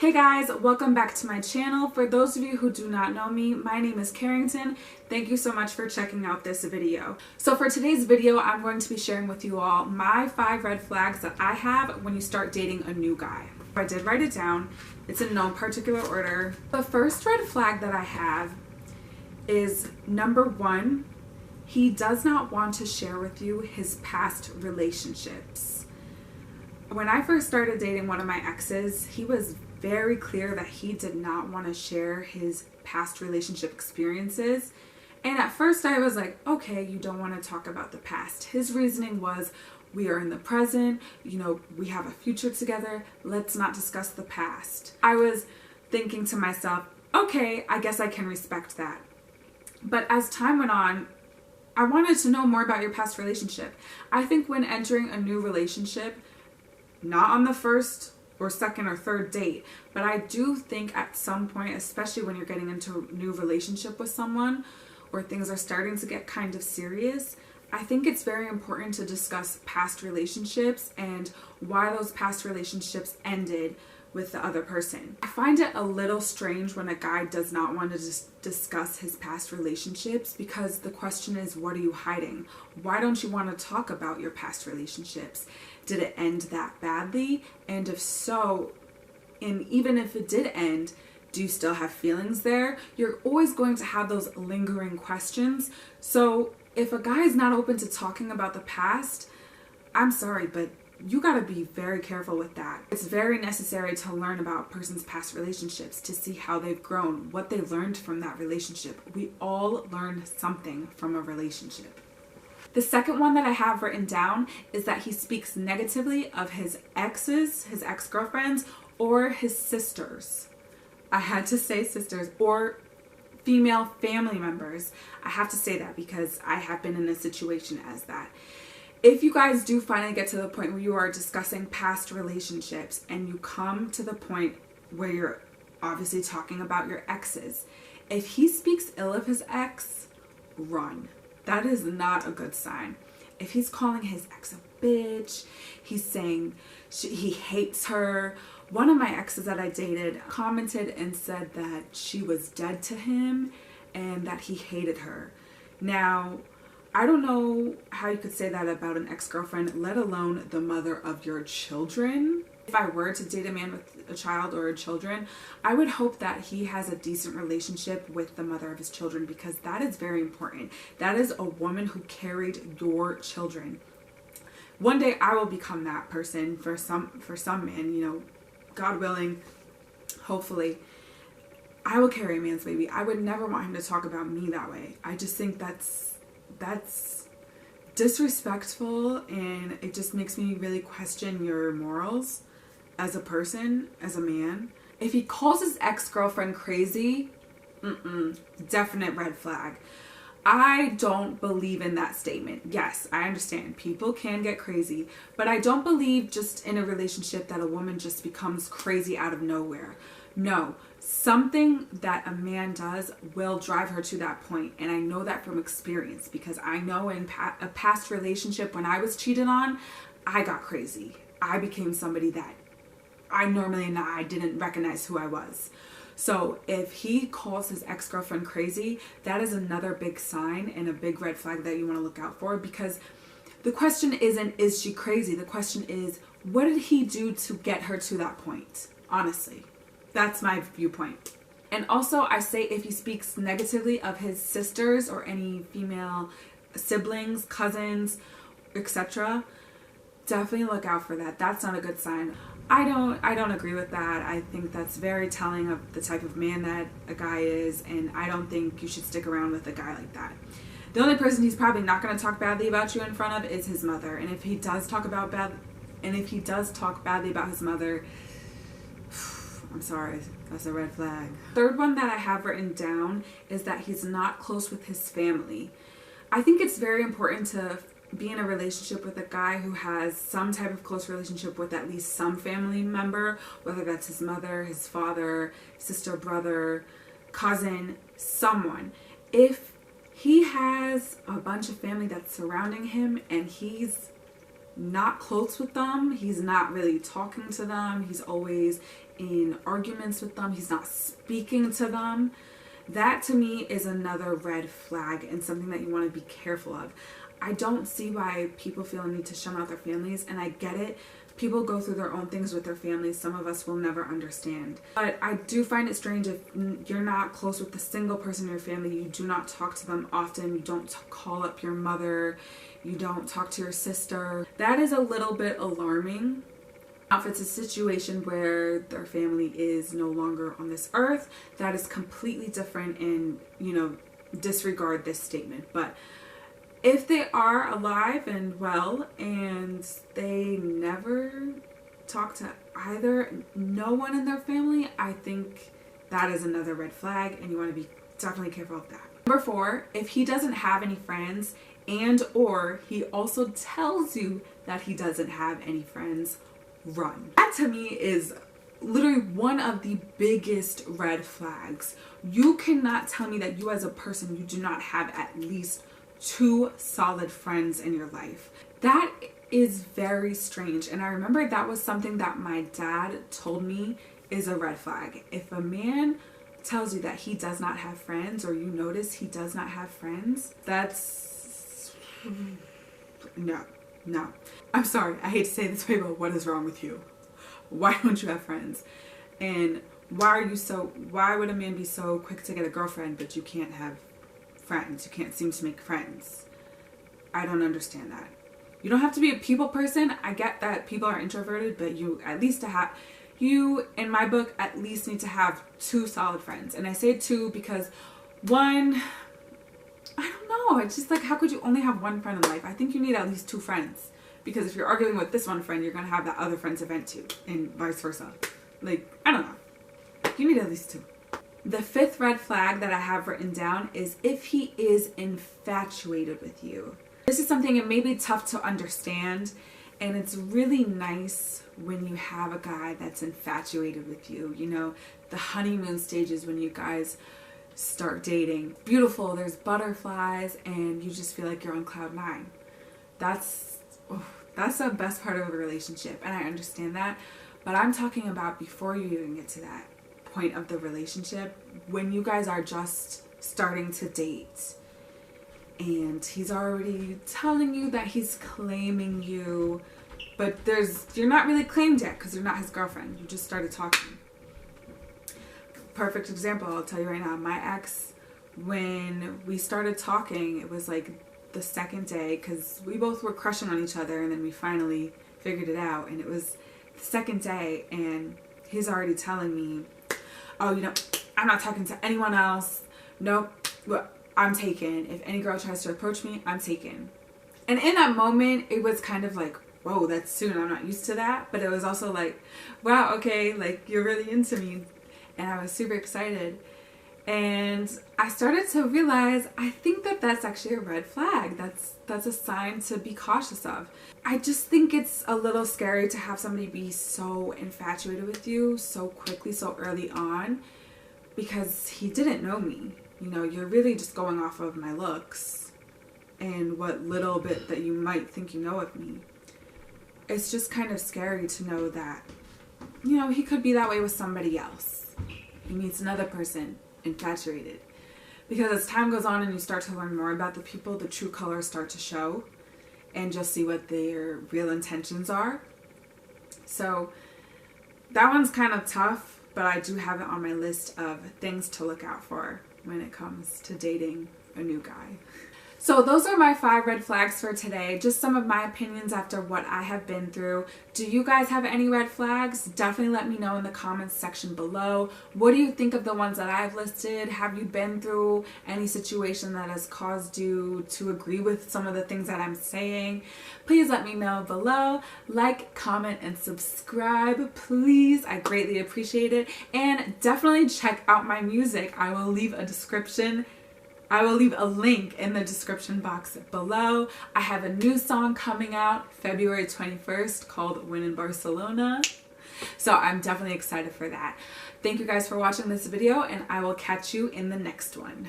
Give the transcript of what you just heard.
Hey guys, welcome back to my channel. For those of you who do not know me, my name is Karrington. Thank you so much for checking out this video. So for today's video, I'm going to be sharing with you all my 5 red flags that I have when you start dating a new guy. I did write it down. It's in no particular order. The first red flag that I have is number 1, he does not want to share with you his past relationships. When I first started dating one of my exes, he was very clear that he did not want to share his past relationship experiences. And at first I was like, okay, you don't want to talk about the past. His reasoning was, we are in the present, we have a future together, let's not discuss the past. I was thinking to myself, okay, I guess I can respect that. But as time went on, I wanted to know more about your past relationship. I think when entering a new relationship, not on the first or second or third date, but I do think at some point, especially when you're getting into a new relationship with someone or things are starting to get kind of serious, I think it's very important to discuss past relationships and why those past relationships ended with the other person. I find it a little strange when a guy does not want to discuss his past relationships, because the question is, what are you hiding? Why don't you want to talk about your past relationships? Did it end that badly? And if so, and even if it did end, do you still have feelings there? You're always going to have those lingering questions. So if a guy is not open to talking about the past, I'm sorry, but you got to be very careful with that. It's very necessary to learn about a person's past relationships, to see how they've grown, what they learned from that relationship. We all learn something from a relationship. The second one that I have written down is that he speaks negatively of his exes, his ex-girlfriends, or his sisters. I had to say sisters, or female family members. I have to say that because I have been in a situation as that. If you guys do finally get to the point where you are discussing past relationships and you come to the point where you're obviously talking about your exes, if he speaks ill of his ex, run. That is not a good sign. If he's calling his ex a bitch, he's saying he hates her. One of my exes that I dated commented and said that she was dead to him and that he hated her. Now, I don't know how you could say that about an ex-girlfriend, let alone the mother of your children. If I were to date a man with a child or children, I would hope that he has a decent relationship with the mother of his children, because that is very important. That is a woman who carried your children. One day I will become that person for some man, God willing, hopefully. I will carry a man's baby. I would never want him to talk about me that way. I just think that's disrespectful, and it just makes me really question your morals as a person, as a man. If he calls his ex-girlfriend crazy, definite red flag. I don't believe in that statement. Yes, I understand people can get crazy, but I don't believe just in a relationship that a woman just becomes crazy out of nowhere. No, something that a man does will drive her to that point. And I know that from experience, because I know in a past relationship when I was cheated on, I got crazy. I became somebody that I didn't recognize who I was. So if he calls his ex-girlfriend crazy, that is another big sign and a big red flag that you want to look out for, because the question isn't, is she crazy? The question is, what did he do to get her to that point? Honestly. That's my viewpoint. And also, I say if he speaks negatively of his sisters or any female siblings, cousins, etc., definitely look out for that. That's not a good sign. I don't agree with that. I think that's very telling of the type of man that a guy is, and I don't think you should stick around with a guy like that. The only person he's probably not going to talk badly about you in front of is his mother. And if he does talk badly about his mother, I'm sorry, that's a red flag. Third one that I have written down is that he's not close with his family. I think it's very important to be in a relationship with a guy who has some type of close relationship with at least some family member, whether that's his mother, his father, sister, brother, cousin, someone. If he has a bunch of family that's surrounding him and he's not close with them. He's not really talking to them. He's always in arguments with them. He's not speaking to them. That to me is another red flag and something that you want to be careful of. I don't see why people feel a need to shun out their families, and I get it. People go through their own things with their families. Some of us will never understand. But I do find it strange if you're not close with a single person in your family. You do not talk to them often. You don't call up your mother. You don't talk to your sister. That is a little bit alarming. Now, if it's a situation where their family is no longer on this earth, that is completely different, and, you know, disregard this statement. But if they are alive and well and they never talk to no one in their family, I think that is another red flag, and you want to be definitely careful of that. Number 4, if he doesn't have any friends and or he also tells you that he doesn't have any friends, run. That to me is literally one of the biggest red flags. You cannot tell me that you as a person, you do not have at least 2 solid friends in your life. That is very strange, and I remember that was something that my dad told me is a red flag. If a man tells you that he does not have friends, or you notice he does not have friends, that's no. I'm sorry, I hate to say it this way, but what is wrong with you? Why don't you have friends? And why would a man be so quick to get a girlfriend but you can't have friends? You can't seem to make friends. I don't understand that. You don't have to be a people person. I get that people are introverted, but you in my book at least need to have 2 solid friends. And I say 2 because 1, I don't know, it's just like, how could you only have 1 friend in life? I think you need at least 2 friends, because if you're arguing with this one friend, you're gonna have that other friend to vent to, and vice versa. Like, I don't know, you need at least 2. The 5th red flag that I have written down is if he is infatuated with you. This is something it may be tough to understand, and it's really nice when you have a guy that's infatuated with you. You know, the honeymoon stages when you guys start dating. Beautiful, there's butterflies, and you just feel like you're on cloud 9. That's the best part of a relationship, and I understand that. But I'm talking about before you even get to that point of the relationship, when you guys are just starting to date and he's already telling you that he's claiming you, but you're not really claimed yet because you're not his girlfriend. You just started talking. Perfect example, I'll tell you right now. My ex, when we started talking, it was like the 2nd day, because we both were crushing on each other, and then we finally figured it out, and it was the 2nd day, and he's already telling me, oh, you know, I'm not talking to anyone else. Nope, well, I'm taken. If any girl tries to approach me, I'm taken. And in that moment, it was kind of like, whoa, that's soon. I'm not used to that. But it was also like, wow, okay, like, you're really into me. And I was super excited. And I started to realize, I think that that's actually a red flag. That's a sign to be cautious of. I just think it's a little scary to have somebody be so infatuated with you so quickly, so early on, because he didn't know me. You know, you're really just going off of my looks and what little bit that you might think you know of me. It's just kind of scary to know that, you know, he could be that way with somebody else. He meets another person, infatuated. Because as time goes on and you start to learn more about the people, the true colors start to show, and you'll see what their real intentions are. So that one's kind of tough, but I do have it on my list of things to look out for when it comes to dating a new guy. So those are my 5 red flags for today. Just some of my opinions after what I have been through. Do you guys have any red flags? Definitely let me know in the comments section below. What do you think of the ones that I've listed? Have you been through any situation that has caused you to agree with some of the things that I'm saying? Please let me know below. Like, comment, and subscribe, please. I greatly appreciate it. And definitely check out my music. I will leave a link in the description box below. I have a new song coming out February 21st called When in Barcelona. So I'm definitely excited for that. Thank you guys for watching this video, and I will catch you in the next one.